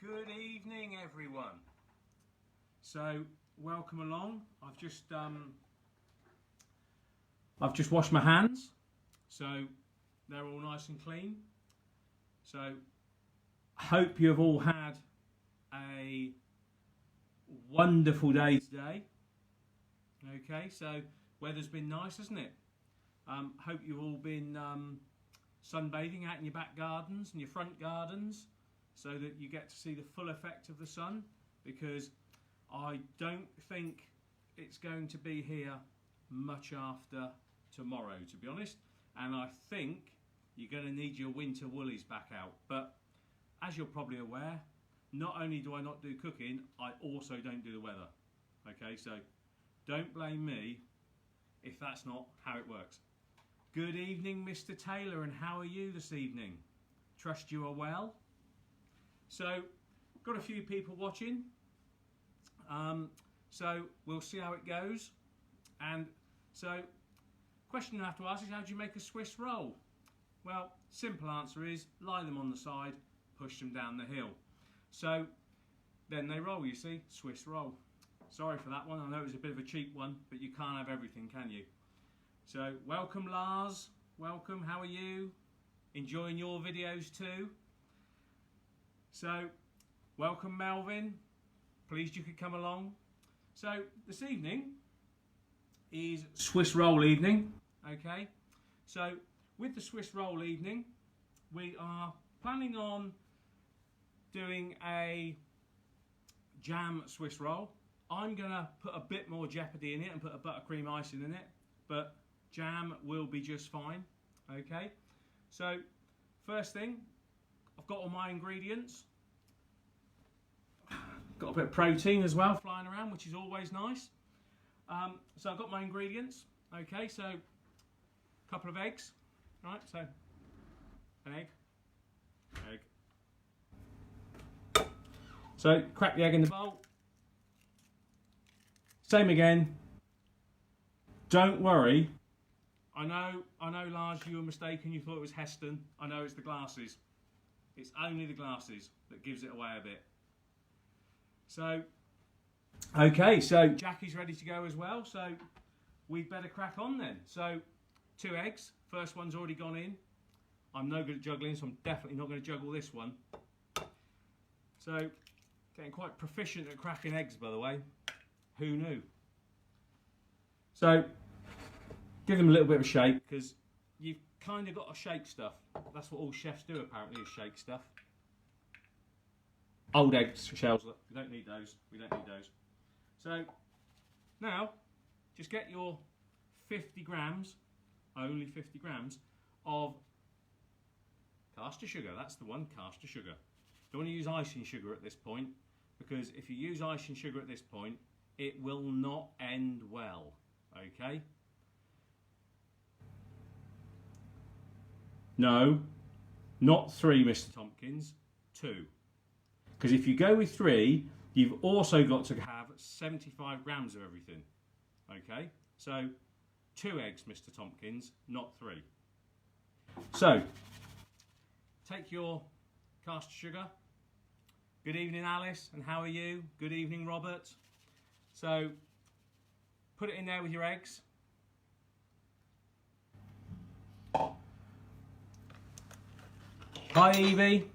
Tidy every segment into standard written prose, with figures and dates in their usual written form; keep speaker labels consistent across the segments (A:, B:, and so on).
A: Good evening, everyone. So, welcome along. I've just washed my hands, so they're all nice and clean. So, I hope you've all had a wonderful day today. Okay, so weather's been nice, hasn't it? Hope you've all been sunbathing out in your back gardens and your front gardens, so that you get to see the full effect of the sun, because I don't think it's going to be here much after tomorrow, to be honest, and I think you're going to need your winter woolies back out. But as you're probably aware, not only do I not do cooking, I also don't do the weather. Okay, so don't blame me if that's not how it works. Good evening, Mr. Taylor, and how are you this evening? Trust you are well. So, got a few people watching, so we'll see how it goes. And so, question you have to ask is, how do you make a Swiss roll? Well, simple answer is, lie them on the side, push them down the hill. So, then they roll, you see, Swiss roll. Sorry for that one, I know it was a bit of a cheap one, but you can't have everything, can you? So, welcome Lars, welcome, how are you? Enjoying your videos too? So, welcome Melvin, pleased you could come along. So, this evening is Swiss roll evening, okay? So, with the Swiss roll evening, we are planning on doing a jam Swiss roll. I'm going to put a bit more jeopardy in it and put a buttercream icing in it, but jam will be just fine, okay? So, first thing, I've got all my ingredients. Got a bit of protein as well flying around, which is always nice. So I've got my ingredients. Okay, so a couple of eggs. Right, so an egg. So crack the egg in the bowl. Same again. Don't worry. I know, Lars, you were mistaken. You thought it was Heston. I know it's the glasses. It's only the glasses that gives it away a bit. So, okay, so Jackie's ready to go as well. So we'd better crack on then. So 2 eggs. First one's already gone in. I'm no good at juggling, so I'm definitely not going to juggle this one. So getting quite proficient at cracking eggs, by the way. Who knew? So give them a little bit of a shake, because you've kind of got to shake stuff. That's what all chefs do apparently, is shake stuff. Old egg shells, we don't need those. We don't need those. So now just get your 50 grams, only 50 grams of caster sugar. That's the one, caster sugar. Don't want to use icing sugar at this point, because if you use icing sugar at this point, it will not end well. Okay? No, not 3, Mr. Tompkins, 2. Because if you go with 3, you've also got to have 75 grams of everything. Okay? So 2 eggs, Mr. Tompkins, not 3. So, take your caster sugar. Good evening, Alice, and how are you? Good evening, Robert. So, put it in there with your eggs. Hi, Evie.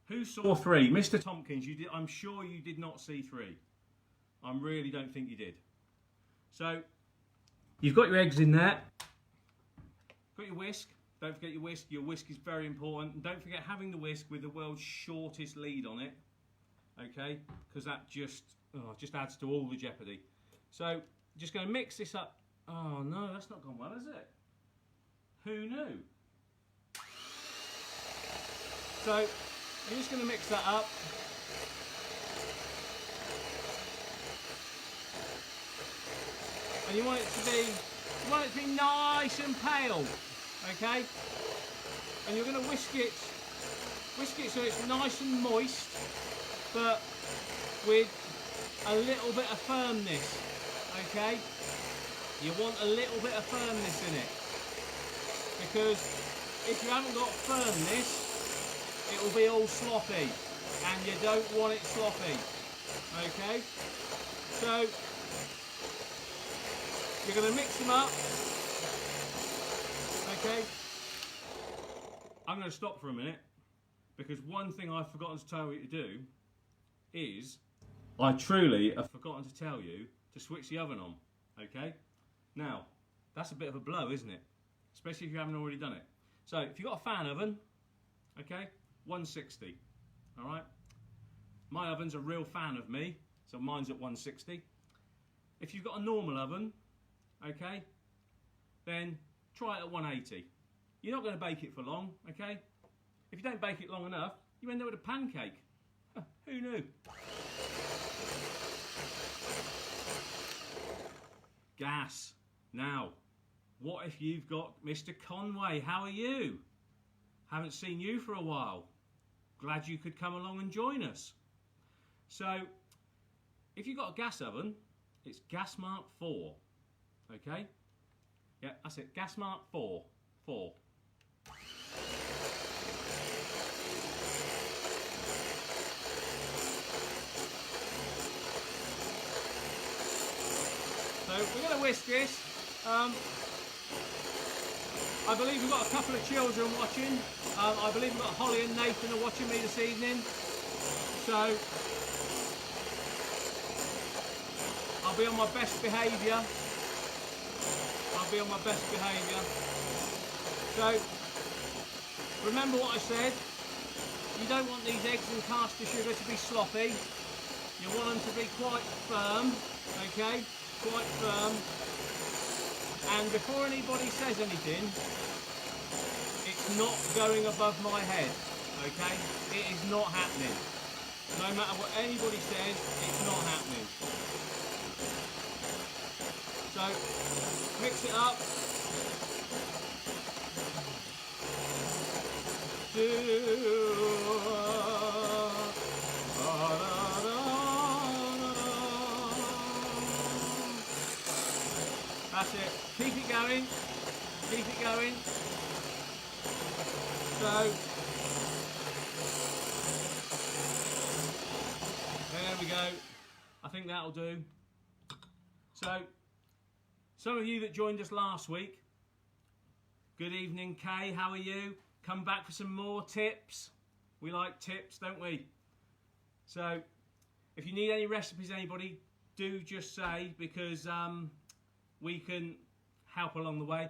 A: Who saw 3? Mr. Tompkins, you did. I'm sure you did not see 3. I really don't think you did. So, you've got your eggs in there. Got your whisk. Don't forget your whisk. Your whisk is very important. And don't forget having the whisk with the world's shortest lead on it. Okay? Because that just adds to all the jeopardy. So, just going to mix this up. Oh no, that's not gone well, is it? Who knew? So, you're just going to mix that up. And you want it to be nice and pale, okay? And you're going to whisk it so it's nice and moist, but with a little bit of firmness, okay? You want a little bit of firmness in it, because if you haven't got firmness, it will be all sloppy. and you don't want it sloppy. Okay, so you're going to mix them up. Okay, I'm going to stop for a minute because one thing I've forgotten to tell you to do is I truly have forgotten to tell you to switch the oven on. Okay, now that's a bit of a blow, isn't it? Especially if you haven't already done it. So if you've got a fan oven, okay, 160. All right, my oven's a real fan of me, so mine's at 160. If you've got a normal oven, okay, then try it at 180. You're not going to bake it for long, okay? If you don't bake it long enough, you end up with a pancake. Who knew? Gas. Now, what if you've got Mr. Conway? How are you? Haven't seen you for a while. Glad you could come along and join us. So, if you've got a gas oven, it's Gas Mark 4. Okay? Yeah, that's it. Gas Mark 4. 4. So we're going to whisk this. I believe we've got a couple of children watching. I believe we've got Holly and Nathan are watching me this evening. So I'll be on my best behaviour. I'll be on my best behaviour. So remember what I said. You don't want these eggs and caster sugar to be sloppy. You want them to be quite firm. Okay? Quite firm. And before anybody says anything, it's not going above my head, okay? It is not happening. No matter what anybody says, it's not happening. So, mix it up. That's it. Keep it going. Keep it going. So, there we go. I think that'll do. So, some of you that joined us last week, good evening, Kay. How are you? Come back for some more tips. We like tips, don't we? So, if you need any recipes, anybody, do just say, because we can help along the way.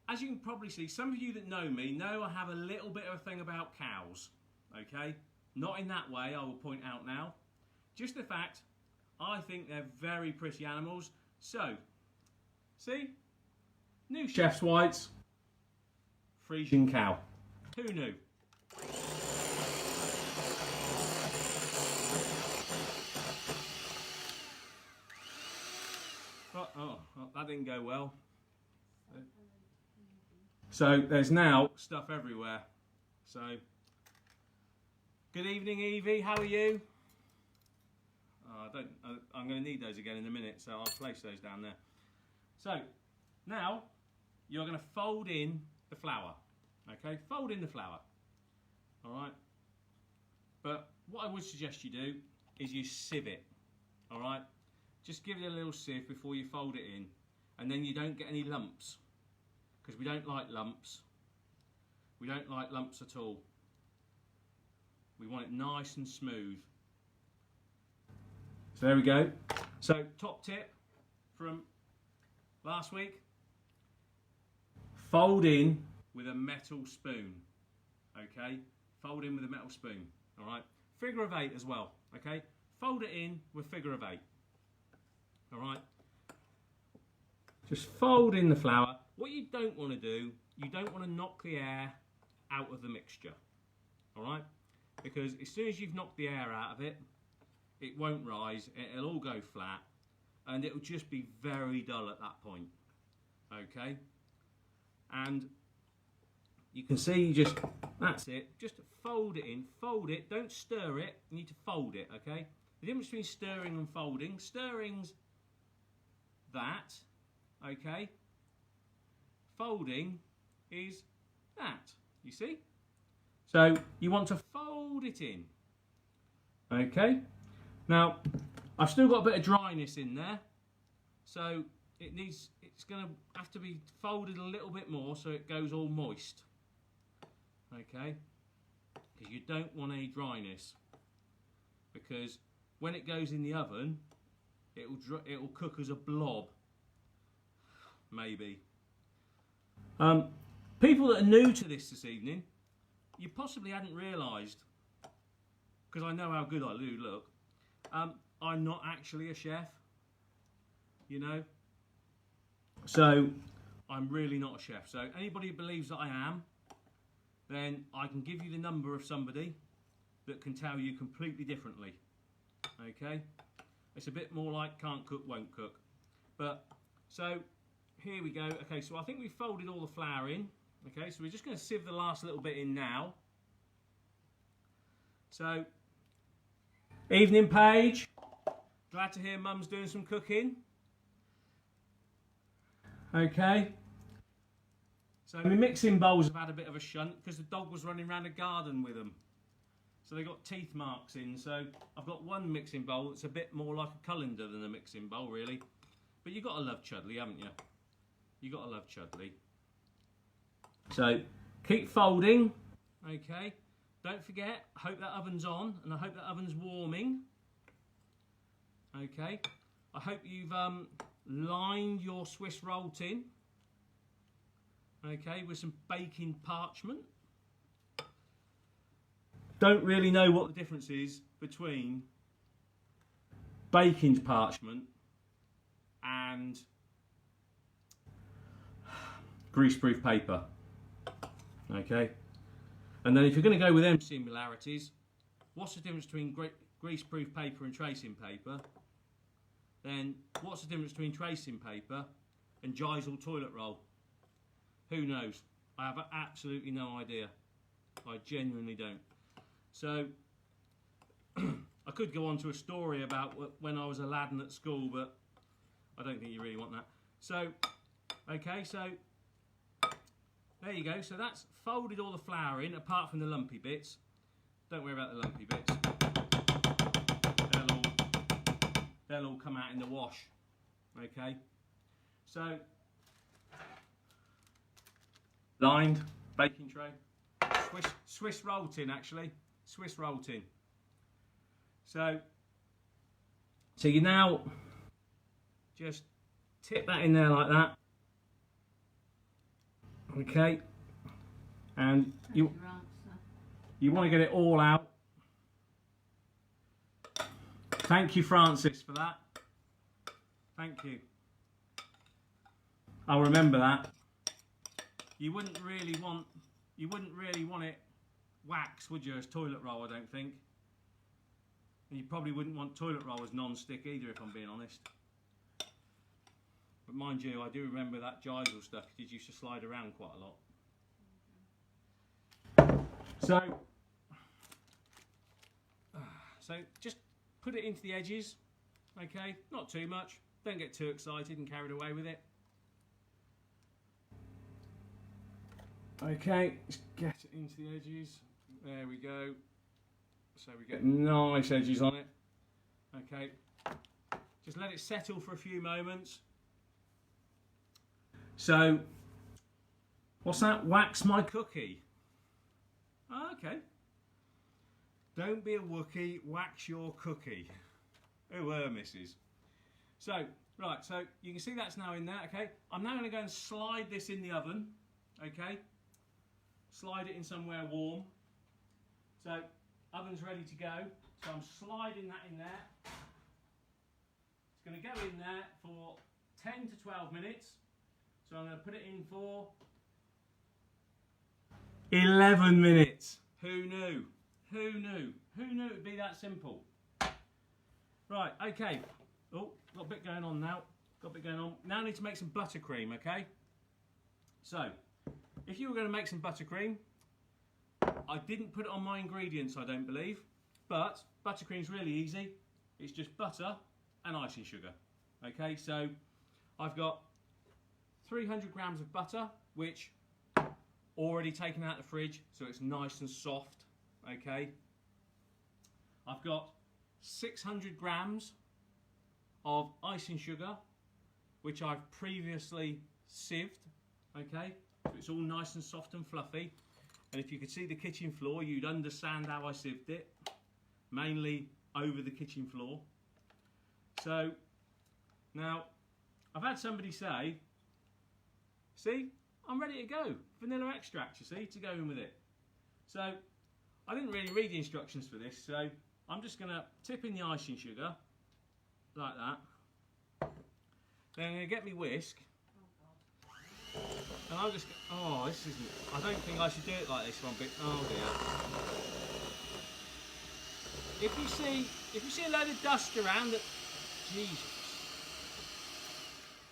A: As you can probably see, some of you that know me know I have a little bit of a thing about cows, okay? Not in that way, I will point out now. Just the fact, I think they're very pretty animals. So, see? New Chef's Whites, Frisian cow. Who knew? Oh, that didn't go well. So there's now stuff everywhere. So, good evening, Evie. How are you? I'm going to need those again in a minute, so I'll place those down there. So now you're going to fold in the flour. Okay, fold in the flour. All right. But what I would suggest you do is you sieve it. All right. Just give it a little sieve before you fold it in, and then you don't get any lumps, because we don't like lumps. We don't like lumps at all. We want it nice and smooth. So there we go. So top tip from last week, fold in with a metal spoon. Okay, fold in with a metal spoon. All right, figure of 8 as well. Okay, fold it in with figure of 8. All right, just fold in the flour. What you don't want to do, you don't want to knock the air out of the mixture. All right, because as soon as you've knocked the air out of it, it won't rise, it'll all go flat, and it'll just be very dull at that point. Okay, and you can see, just, that's it, just fold it in, fold it, don't stir it, you need to fold it. Okay, the difference between stirring and folding, stirring's that, okay, folding is that, you see? So you want to fold it in, Okay, now I've still got a bit of dryness in there, so it's going to have to be folded a little bit more so it goes all moist. Okay, because you don't want any dryness, because when it goes in the oven it'll cook as a blob, maybe. People that are new to this evening, you possibly hadn't realised, because I know how good I do look, I'm not actually a chef, you know, so I'm really not a chef. So anybody who believes that I am, then I can give you the number of somebody that can tell you completely differently. Okay, it's a bit more like can't cook, won't cook. But so here we go. Okay, so I think we've folded all the flour in. Okay, so we're just going to sieve the last little bit in now. So, evening, Paige. Glad to hear Mum's doing some cooking. Okay. So my mixing bowls have had a bit of a shunt because the dog was running around the garden with them. So they got teeth marks in. So I've got one mixing bowl that's a bit more like a colander than a mixing bowl, really. But you've got to love Chudley, haven't you? You've got to love Chudley. So keep folding. Okay. Don't forget, I hope that oven's on and I hope that oven's warming. Okay. I hope you've lined your Swiss roll tin. Okay, with some baking parchment. Don't really know what the difference is between baking parchment and greaseproof paper. Okay, and then if you're going to go with them similarities, what's the difference between greaseproof paper and tracing paper? Then what's the difference between tracing paper and Gysel toilet roll? Who knows? I have absolutely no idea. I genuinely don't. So I could go on to a story about when I was a lad and at school, but I don't think you really want that. So, okay, so there you go. So that's folded all the flour in, apart from the lumpy bits. Don't worry about the lumpy bits. They'll all come out in the wash. Okay. So lined baking tray, Swiss roll tin, actually, Swiss roll tin. So you now just tip that in there like that. Okay, and you want to get it all out. Thank you, Francis, for that. Thank you. I'll remember that. You wouldn't really want it wax, would you, as toilet roll, I don't think. And you probably wouldn't want toilet roll as non-stick either, if I'm being honest. But mind you, I do remember that Gysel stuff. It used to slide around quite a lot. So just put it into the edges, okay? Not too much. Don't get too excited and carried away with it. Okay, let's get it into the edges. There we go. So we get nice edges on it. Okay, just let it settle for a few moments. So, what's that? Wax my cookie. Oh, okay. Don't be a Wookie, wax your cookie. Oh, missus. So, right, so you can see that's now in there, okay? I'm now going to go and slide this in the oven, okay? Slide it in somewhere warm. So, oven's ready to go. So I'm sliding that in there. It's going to go in there for 10 to 12 minutes. So I'm going to put it in for 11 minutes. Who knew? Who knew? Who knew it would be that simple? Right, okay. Oh, got a bit going on now. Got a bit going on. Now I need to make some buttercream, okay? So, if you were going to make some buttercream, I didn't put it on my ingredients, I don't believe, but buttercream's really easy. It's just butter and icing sugar. Okay, so I've got 300 grams of butter, which already taken out of the fridge, so it's nice and soft. Okay, I've got 600 grams of icing sugar, which I've previously sieved, okay, so it's all nice and soft and fluffy. And if you could see the kitchen floor, you'd understand how I sieved it, mainly over the kitchen floor. So now I've had somebody say, see, I'm ready to go, vanilla extract, you see, to go in with it. So I didn't really read the instructions for this, so I'm just going to tip in the icing sugar like that. Then I'm going to get my whisk. And I'll just, oh, this isn't, I don't think I should do it like this one bit, oh dear. If you see a load of dust around, Jesus.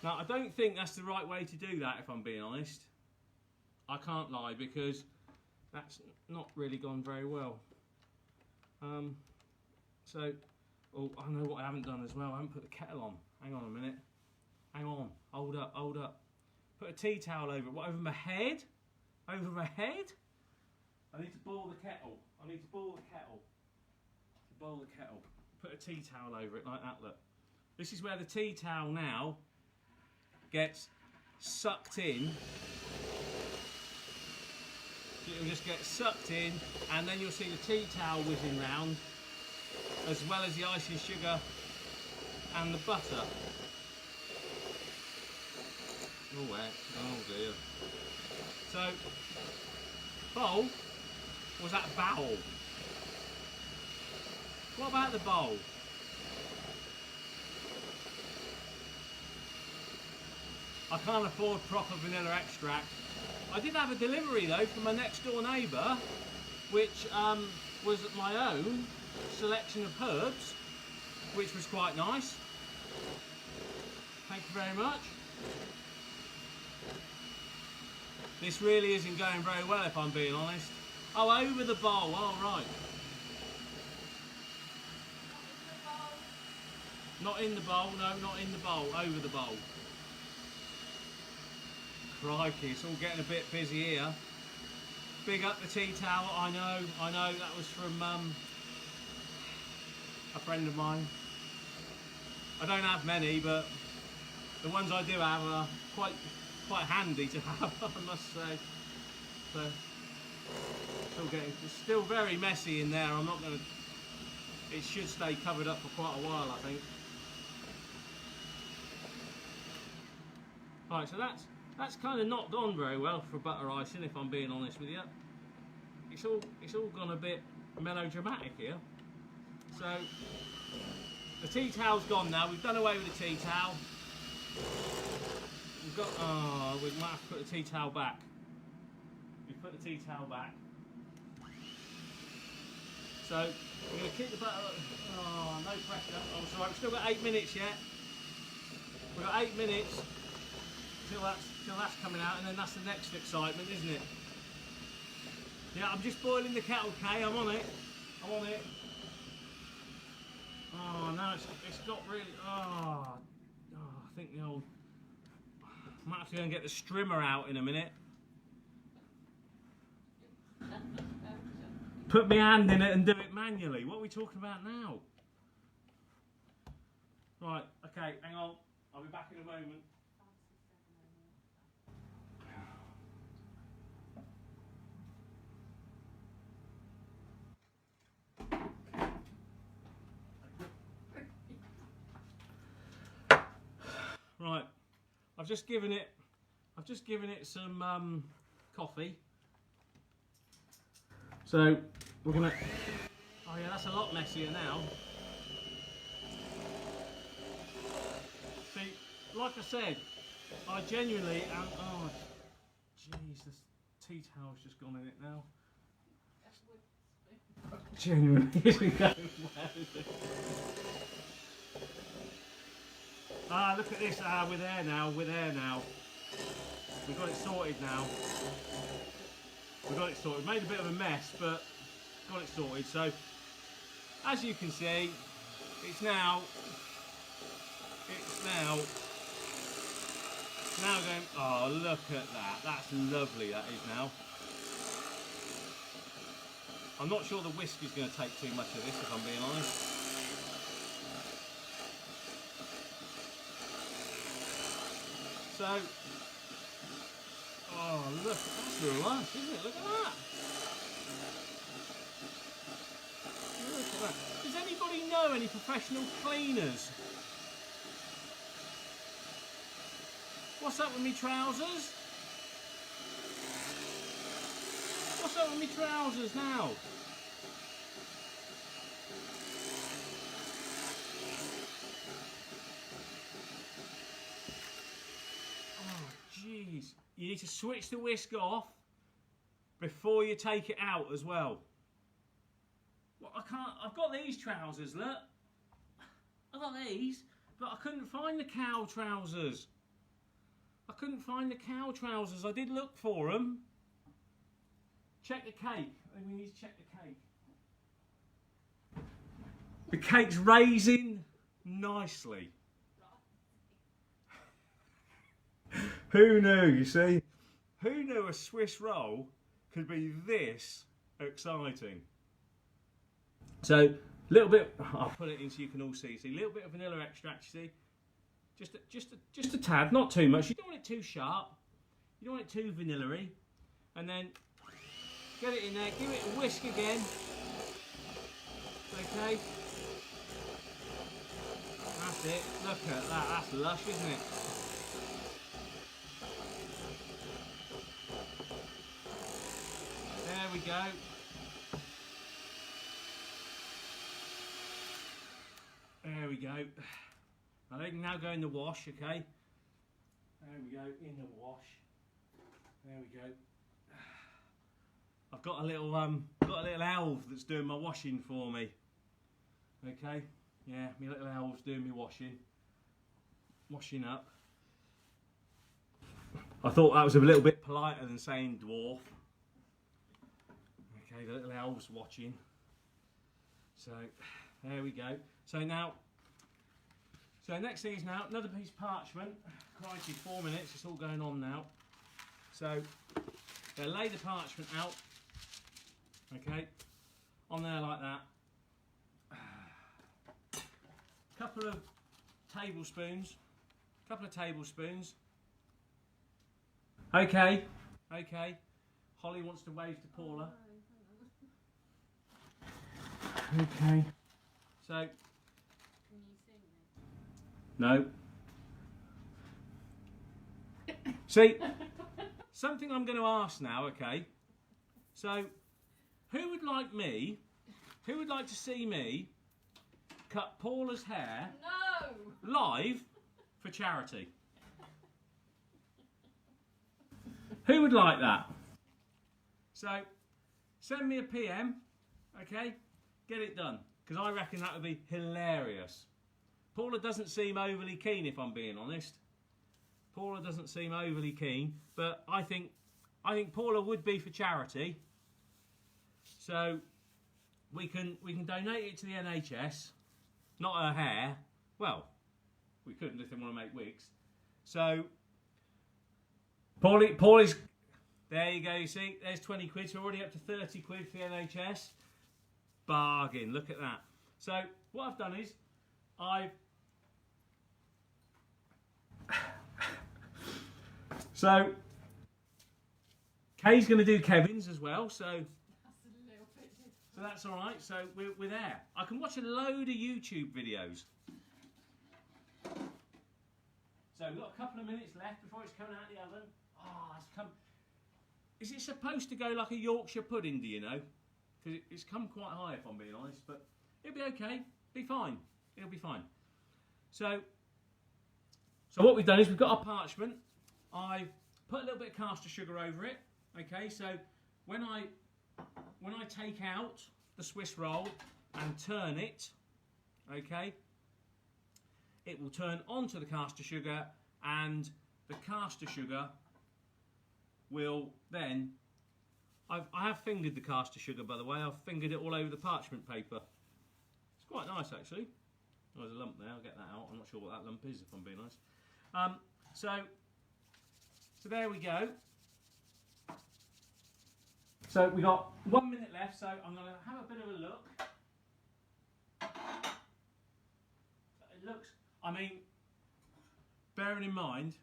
A: Now I don't think that's the right way to do that, if I'm being honest. I can't lie, because that's not really gone very well. So, oh, I know what I haven't done as well, I haven't put the kettle on. Hang on a minute. Hang on, hold up, hold up. Put a tea towel over it. What, over my head? Over my head? I need to boil the kettle. I need to boil the kettle. To boil the kettle. Put a tea towel over it like that, look. This is where the tea towel now gets sucked in. It'll just get sucked in, and then you'll see the tea towel whizzing round, as well as the icing sugar and the butter. Oh wet, oh dear. So, bowl, or was that bowl? What about the bowl? I can't afford proper vanilla extract. I did have a delivery though from my next door neighbour, which was my own selection of herbs, which was quite nice. Thank you very much. This really isn't going very well, if I'm being honest. Oh, over the bowl, all right. Not in the bowl, no, not in the bowl, over the bowl. Crikey, it's all getting a bit busy here. Big up the tea towel, I know, that was from a friend of mine. I don't have many, but the ones I do have are quite handy to have, I must say. So, it's still very messy in there. I'm not going to, it should stay covered up for quite a while, I think. Right, so that's kind of not gone very well for butter icing, if I'm being honest with you. It's all gone a bit melodramatic here. So the tea towel's gone now. We've done away with the tea towel. We've got, oh, we might have to put the tea towel back. We put the tea towel back. So we're going to keep the butter, oh, no pressure. Oh, sorry, we've still got 8 minutes yet. We've got 8 minutes till that's coming out, and then that's the next excitement, isn't it? Yeah, I'm just boiling the kettle, Kay, I'm on it. I'm on it. Oh, no, it's got really, oh, I think the old, I might have to go and get the strimmer out in a minute. Put my hand in it and do it manually. What are we talking about now? Right, okay, hang on. I'll be back in a moment. Right, I've just given it some coffee. So we're gonna, oh yeah, that's a lot messier now. See, like I said, I genuinely am, oh jeez, this tea towel's just gone in it now. Genuinely isn't going well, is it? Ah, look at this, we're there now, we're there now. We've got it sorted now. We've got it sorted. Made a bit of a mess, but got it sorted. So, as you can see, it's now going, oh, look at that. That's lovely, that is now. I'm not sure the whisk is going to take too much of this, if I'm being honest. So, oh look, that's the lush, isn't it? Look at that. Look at that. Does anybody know any professional cleaners? What's up with me trousers? What's up with me trousers now? Jeez, you need to switch the whisk off before you take it out as well. Well, I can't, I've got these trousers, look. I've got these, but I couldn't find the cow trousers. I couldn't find the cow trousers. I did look for them. Check the cake. I think we need to check the cake. The cake's raising nicely. Who knew, you see? Who knew a Swiss roll could be this exciting? So, a little bit, I'll put it in so you can all see. A little bit of vanilla extract, you see? Just a tad, not too much. You don't want it too sharp. You don't want it too vanilla-y. And then, get it in there, give it a whisk again. Okay? That's it. Look at that, that's lush, isn't it? There we go. There we go. Now they can now go in the wash, okay? There we go, in the wash. There we go. I've got a little elf that's doing my washing for me. Okay? Yeah, my little elf's doing my washing up. I thought that was a little bit politer than saying dwarf. Okay, the little elf's watching. So, there we go. So now, next thing is now another piece of parchment. Crikey, 4 minutes, it's all going on now. So, they'll lay the parchment out, okay, on there like that. Couple of tablespoons. Okay. Holly wants to wave to Paula. Okay. So. Can you sing then? No. See, something I'm going to ask now, okay? So, who would like to see me cut Paula's hair live for charity? Who would like that? So, send me a PM, okay? Get it done, because I reckon that would be hilarious. Paula doesn't seem overly keen, if I'm being honest. Paula doesn't seem overly keen, but I think Paula would be for charity. So we can donate it to the NHS, not her hair. Well, we couldn't if they want to make wigs. So Paula's, there you go, you see, there's 20 quid, so we're already up to 30 quid for the NHS. Bargain, look at that. So what I've done is, so Kay's going to do Kevin's as well, so that's all right. So we're there. I can watch a load of YouTube videos. So we've got a couple of minutes left before it's coming out of the oven. Oh, it's come. Is it supposed to go like a Yorkshire pudding, do you know? Because it's come quite high, if I'm being honest, but it'll be okay. Be fine. It'll be fine. So what we've done is we've got our parchment. I've put a little bit of caster sugar over it. Okay, so when I take out the Swiss roll and turn it, okay, it will turn onto the caster sugar, and the caster sugar will then, I have fingered the caster sugar, by the way. I've fingered it all over the parchment paper. It's quite nice, actually. Oh, there's a lump there. I'll get that out. I'm not sure what that lump is, if I'm being honest. So there we go. So we got 1 minute left, so I'm going to have a bit of a look. It looks, I mean, bearing in mind,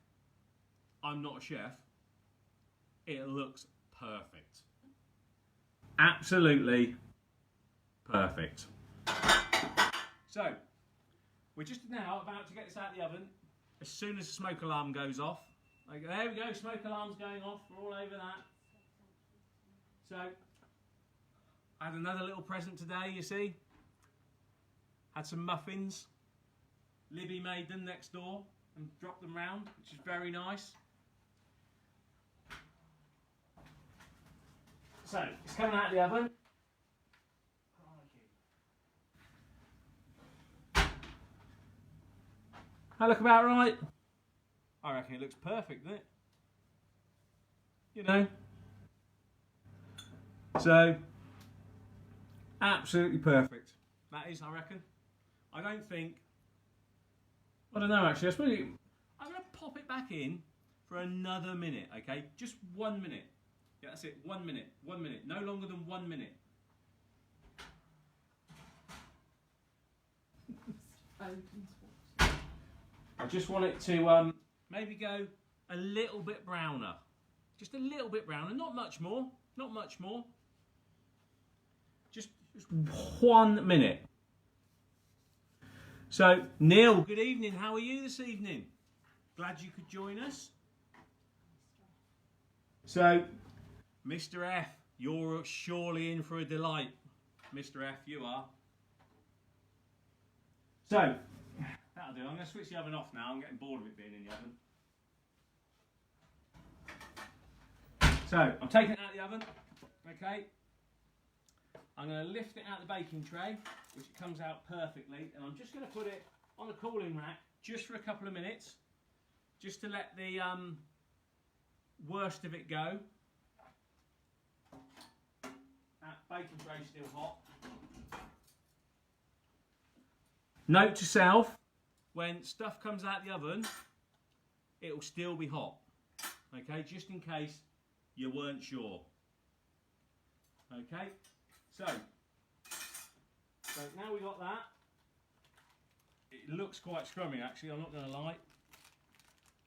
A: I'm not a chef, it looks perfect. Absolutely perfect. So, we're just now about to get this out of the oven. As soon as the smoke alarm goes off. Like, there we go, smoke alarm's going off. We're all over that. So, I had another little present today, you see. Had some muffins. Libby made them next door and dropped them round, which is very nice. So, it's coming out of the oven. I look about right. I reckon it looks perfect, doesn't it? You know. So, absolutely perfect. That is, I reckon. I don't know actually. I'm going to pop it back in for another minute, okay? Just 1 minute. Yeah, that's it. 1 minute. 1 minute. No longer than 1 minute. I just want it to maybe go a little bit browner. Just a little bit browner. Not much more. Not much more. Just 1 minute. So, Neil, good evening. How are you this evening? Glad you could join us. So, Mr. F, you're surely in for a delight. Mr. F, you are. So, that'll do. I'm going to switch the oven off now. I'm getting bored of it being in the oven. So, I'm taking it out of the oven. Okay. I'm going to lift it out of the baking tray, which it comes out perfectly, and I'm just going to put it on a cooling rack just for a couple of minutes, just to let the worst of it go. That baking tray's still hot. Note to self, when stuff comes out of the oven, it'll still be hot. Okay, just in case you weren't sure. Okay. So now we got that. It looks quite scrummy actually, I'm not going to lie.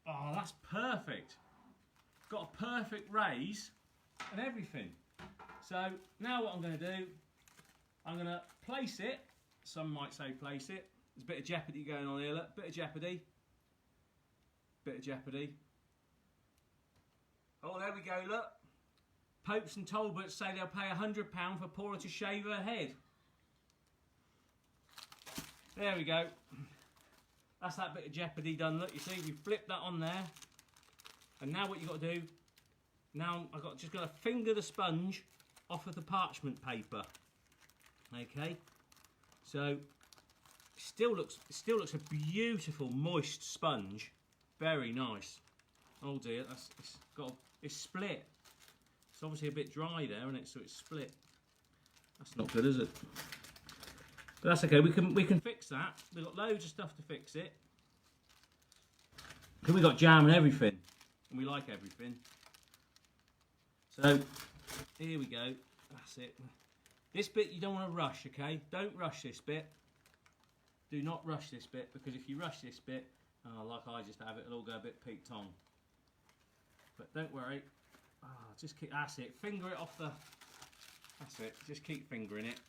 A: Oh, that's perfect. Got a perfect raise and everything. So now what I'm going to do, I'm going to place it. Some might say place it. There's a bit of jeopardy going on here, look. Bit of jeopardy. Bit of jeopardy. Oh, there we go, look. Popes and Talbots say they'll pay £100 for Paula to shave her head. There we go. That's that bit of jeopardy done. Look, you see, we flipped that on there. And now what you've got to do, now just got to finger the sponge off of the parchment paper. Okay. So it still looks a beautiful moist sponge. Very nice. Oh dear, it's split. It's obviously a bit dry there, isn't it? So it's split. That's not good, is it? But that's okay. We can fix that. We've got loads of stuff to fix it. Because we've got jam and everything, and we like everything. So here we go. That's it. This bit you don't want to rush, okay? Don't rush this bit. Do not rush this bit, because if you rush this bit, like I just have, it'll all go a bit peaked on. But don't worry. Just keep, that's it, finger it off the, that's it, just keep fingering it.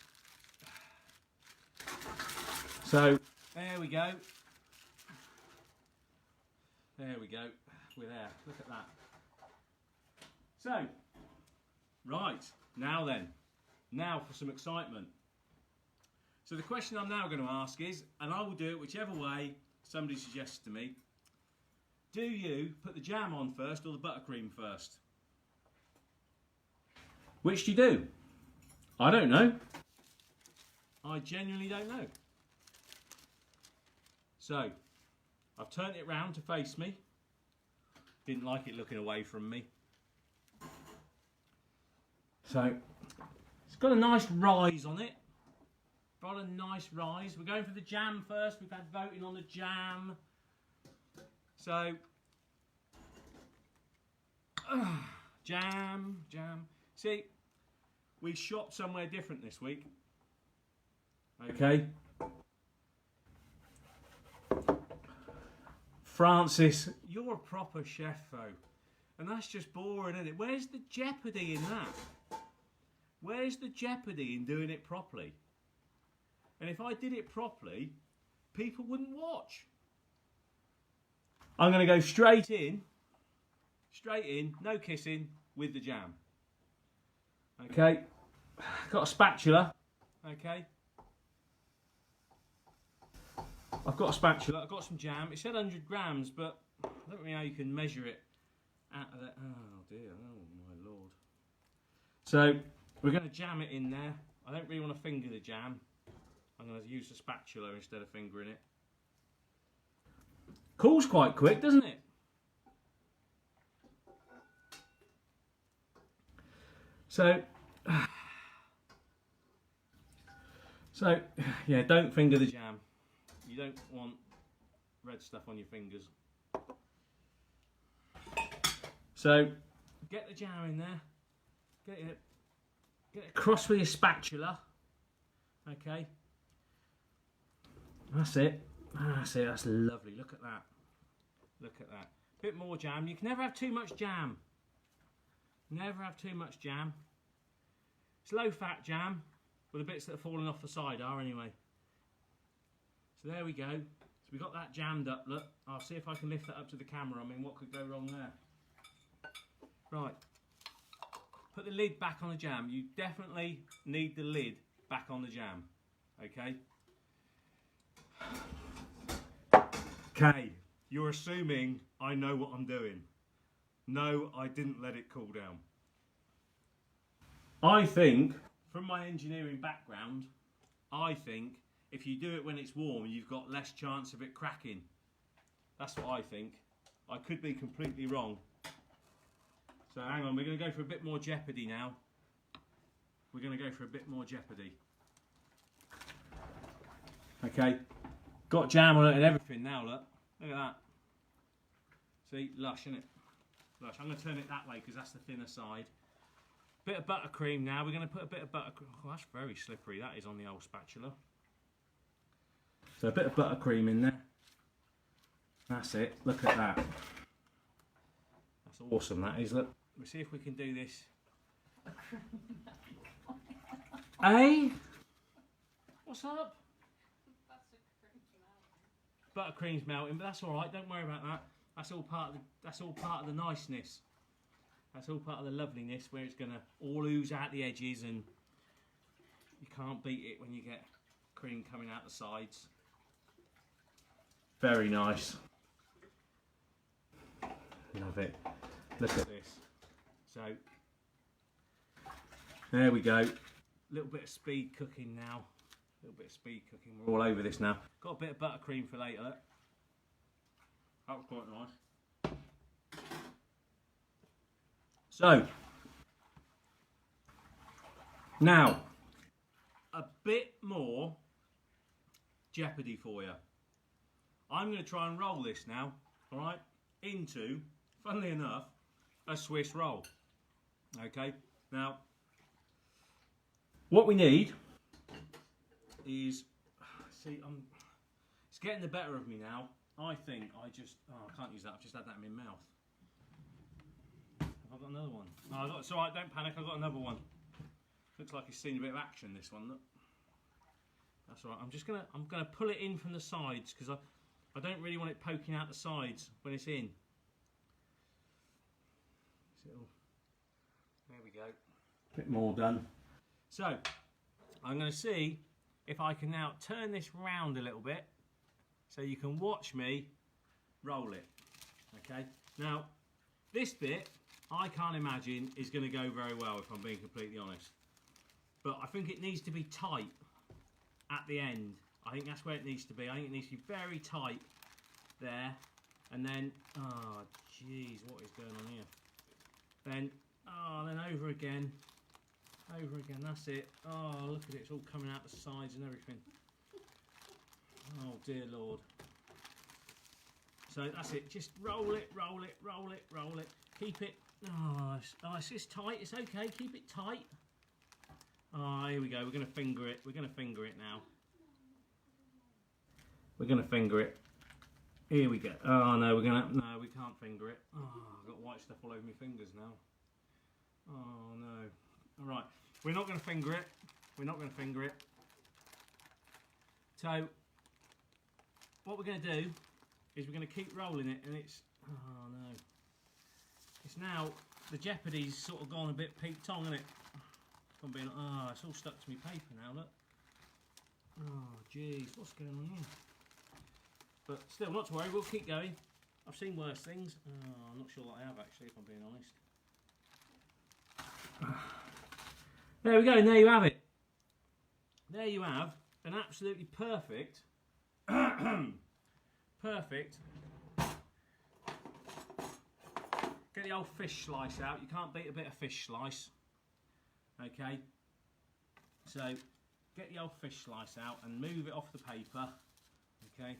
A: So, there we go. There we go, we're there, look at that. So, right, now then, now for some excitement. So the question I'm now going to ask is, and I will do it whichever way somebody suggests to me, do you put the jam on first or the buttercream first? Which do you do? I don't know. I genuinely don't know. So, I've turned it round to face me. Didn't like it looking away from me. So, it's got a nice rise on it. Got a nice rise. We're going for the jam first. We've had voting on the jam. So, jam. See, we shopped somewhere different this week. Okay. Francis, you're a proper chef though. And that's just boring, isn't it? Where's the jeopardy in that? Where's the jeopardy in doing it properly? And if I did it properly, people wouldn't watch. I'm going to go straight in, no kissing, with the jam. Okay, got a spatula. Okay, I've got a spatula, I've got some jam. It said 100 grams, but I don't know how you can measure it out of that. Oh dear, oh my lord. So we're going to jam it in there. I don't really want to finger the jam. I'm going to use the spatula instead of fingering it. Cools quite quick, doesn't it? So yeah, don't finger the jam. You don't want red stuff on your fingers. So get the jam in there. Get it across with your spatula. Okay. That's it. That's it. That's lovely. Look at that. Look at that. Bit more jam. You can never have too much jam. Never have too much jam. It's low fat jam, but the bits that are falling off the side are anyway. So there we go. So we got that jammed up. Look, I'll see if I can lift that up to the camera. I mean, what could go wrong there? Right. Put the lid back on the jam. You definitely need the lid back on the jam. Okay? Okay, you're assuming I know what I'm doing. No, I didn't let it cool down. I think, from my engineering background, I think if you do it when it's warm, you've got less chance of it cracking. That's what I think. I could be completely wrong. So hang on, we're going to go for a bit more jeopardy now. We're going to go for a bit more jeopardy. Okay, got jam on it and everything now, look. Look at that. See, lush, isn't it? Lush. I'm going to turn it that way because that's the thinner side. Bit of buttercream now. We're going to put a bit of buttercream. Oh, that's very slippery, that is, on the old spatula. So a bit of buttercream in there. That's it. Look at that. That's awesome, that is. Look, we'll see if we can do this. Hey? What's up? Buttercream's melting, but that's all right. Don't worry about that. That's all part of the niceness. That's all part of the loveliness, where it's gonna all ooze out the edges, and you can't beat it when you get cream coming out the sides. Very nice. Love it. Look at this. So there we go. A little bit of speed cooking now. A little bit of speed cooking. We're all over this now. Got a bit of buttercream for later. Look. That was quite nice. So now a bit more jeopardy for you. I'm going to try and roll this now, all right, into, funnily enough, a Swiss roll. Okay, now what we need is, see, it's getting the better of me now. I think I can't use that. I've just had that in my mouth. I've got another one. No, it's all right. Don't panic. I've got another one. Looks like it's seen a bit of action. This one. Look. That's all right. I'm gonna pull it in from the sides because I don't really want it poking out the sides when it's in. There we go. A bit more done. So I'm going to see if I can now turn this round a little bit so you can watch me roll it. Okay. Now this bit I can't imagine is going to go very well, if I'm being completely honest. But I think it needs to be tight at the end. I think that's where it needs to be. I think it needs to be very tight there. And then, oh jeez, what is going on here? Then over again. Over again, that's it. Oh, look at it, it's all coming out the sides and everything. Oh dear Lord. So that's it, just roll it, roll it, roll it, roll it. Keep it, it's tight, it's okay, keep it tight. Oh, here we go, we're going to finger it. We're going to finger it now. We're going to finger it. Here we go. Oh no, no, we can't finger it. Oh, I've got white stuff all over my fingers now. Oh no. All right, we're not going to finger it. We're not going to finger it. So what we're going to do is we're going to keep rolling it, and it's, oh no, it's now, the jeopardy's sort of gone a bit Pete Tong, isn't it? Oh, it's all stuck to my paper now, look. Oh jeez, what's going on here? But still, not to worry, we'll keep going. I've seen worse things. Oh, I'm not sure that I have actually, if I'm being honest. There we go, and there you have it. There you have an absolutely perfect, perfect. Get the old fish slice out. You can't beat a bit of fish slice. Okay. So get the old fish slice out and move it off the paper. Okay.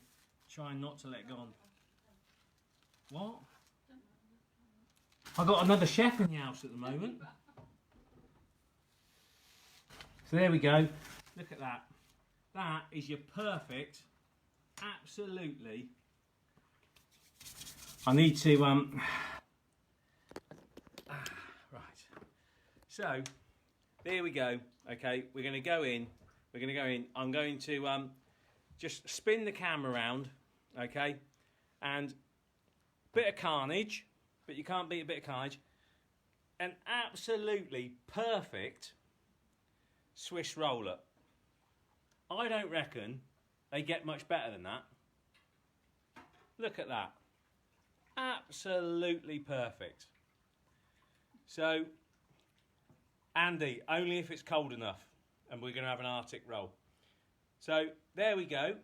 A: Try not to let it go on. What? I've got another chef in the house at the moment. So there we go. Look at that. That is your perfect, absolutely. I need to right. So there we go. Okay, we're going to go in. We're going to go in. I'm going to just spin the camera around. Okay, and bit of carnage, but you can't beat a bit of carnage. An absolutely perfect Swiss roll-up. I don't reckon they get much better than that. Look at that. Absolutely perfect. So, Andy, only if it's cold enough, and we're going to have an Arctic roll. So, there we go.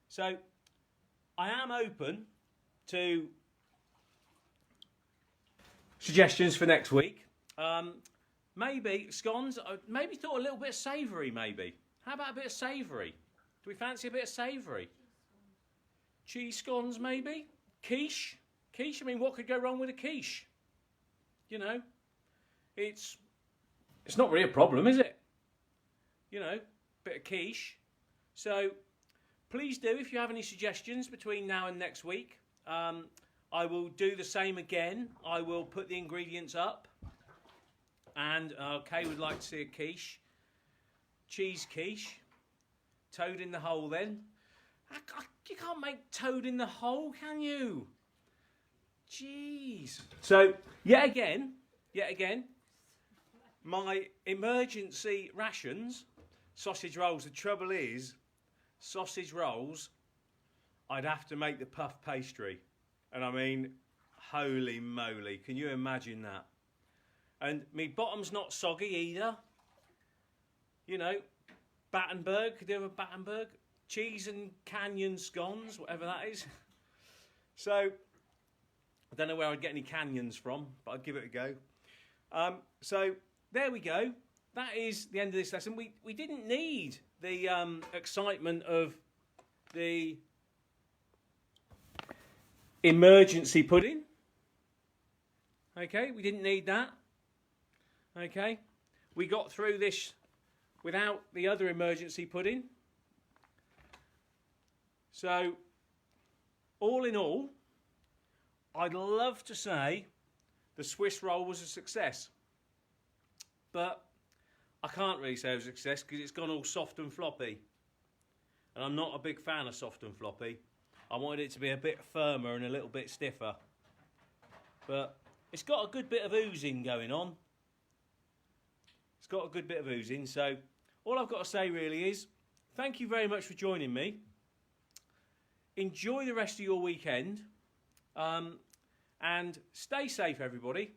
A: So, I am open to suggestions for next week. Maybe scones, maybe thought a little bit of savoury maybe. How about a bit of savoury? Do we fancy a bit of savoury? Cheese scones maybe? Quiche? Quiche, I mean, what could go wrong with a quiche? You know, it's not really a problem, is it? You know, bit of quiche. So, please do, if you have any suggestions between now and next week. I will do the same again. I will put the ingredients up. And Kay would like to see a quiche. Cheese quiche. Toad in the hole then. You can't make toad in the hole, can you? Jeez. So, yet again, my emergency rations, sausage rolls. The trouble is, sausage rolls, I'd have to make the puff pastry. And I mean, holy moly, can you imagine that? And me bottom's not soggy either. You know, Battenberg, could do a Battenberg. Cheese and canyon scones, whatever that is. So, I don't know where I'd get any canyons from, but I'd give it a go. So, there we go. That is the end of this lesson. We didn't need the excitement of the emergency pudding. Okay, we didn't need that. Okay, we got through this without the other emergency pudding. So, all in all, I'd love to say the Swiss roll was a success. But I can't really say it was a success because it's gone all soft and floppy. And I'm not a big fan of soft and floppy. I wanted it to be a bit firmer and a little bit stiffer. But it's got a good bit of oozing going on. It's got a good bit of oozing. So all I've got to say really is thank you very much for joining me. Enjoy the rest of your weekend. And stay safe, everybody.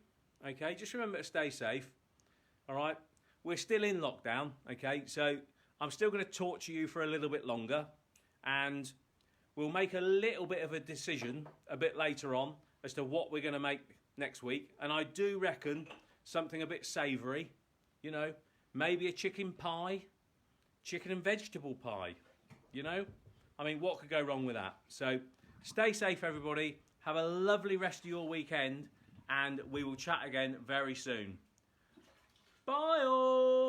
A: Okay, just remember to stay safe. All right, we're still in lockdown. Okay, so I'm still going to torture you for a little bit longer. And we'll make a little bit of a decision a bit later on as to what we're going to make next week. And I do reckon something a bit savoury. You know, maybe a chicken pie, chicken and vegetable pie. You know, I mean, what could go wrong with that? So stay safe, everybody. Have a lovely rest of your weekend. And we will chat again very soon. Bye all.